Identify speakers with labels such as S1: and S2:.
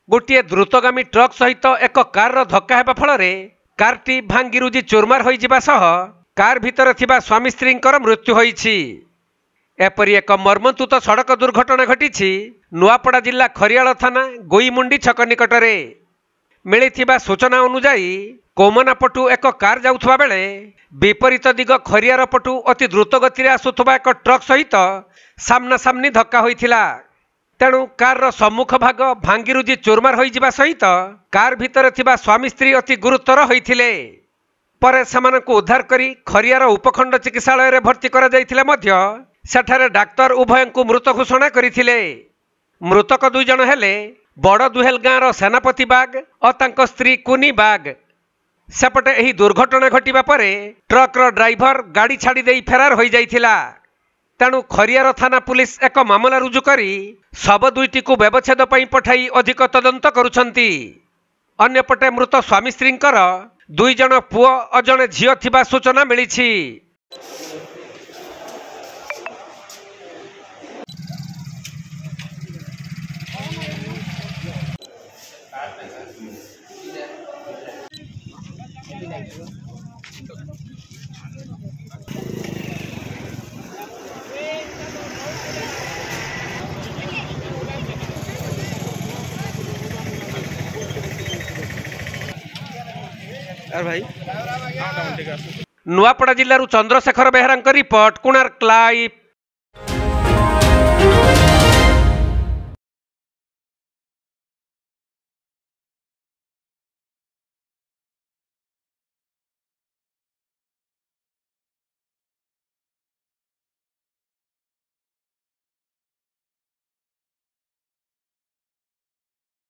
S1: गोटे द्रुतगामी ट्रक सहित एक कार धक्का हेबा फଳରେ कारटी भांगिरुजी चूरमार होइजिबा सह कार भितर थिबा स्वामी स्त्रींकर मृत्यु होइछि। एपरि एक मर्मन्तुत सड़क दुर्घटना घटिछि नुआपड़ा जिला खरियाल थाना गोईमुंडी छक निकटरे। मिलिथिबा सूचना अनुसार कोमना पटु एक कार जाउथबा बेले विपरीत दिग खरियार पटु अति द्रुत गति आसुथबा एक ट्रक सहित सामना सामनी धक्का होइथिला। तेणु कार सम्मुख भाग भांगिरुजी चूरमार होइजिबा सहित कार भितर थिबा स्वामी स्त्री अति गुरुतर होइथिले। परे सेमानकु उद्धार करी खरियार उपखंड चिकित्सालय रे भर्ती करा जाइथिले मध्य सेठारे डाक्तर उभयंकु मृत घोषणा करिथिले। मृतक दुई जन हेले बड़ दुहेल गाँवर सेनापति बाग और तांको स्त्री कुनी बाग। सेपटे एही दुर्घटना घटिबा परे ट्रकर ड्राइवर गाड़ी छाड़ी देई फेरार होई जाइथिला। तेणु खरियार थाना पुलिस एक मामला रुजु करी शव दुईटी को व्यवच्छेद पई पठाई अधिक तदंत करुछंती। अन्यपटे मृत स्वामी स्त्रींकर दुई जन पुओ और जणे झियो थिबा सूचना मिलिछि। नुआपड़ा जिल्लारू चंद्रशेखर बेहरा रिपोर्ट, कोणार्क लाइव।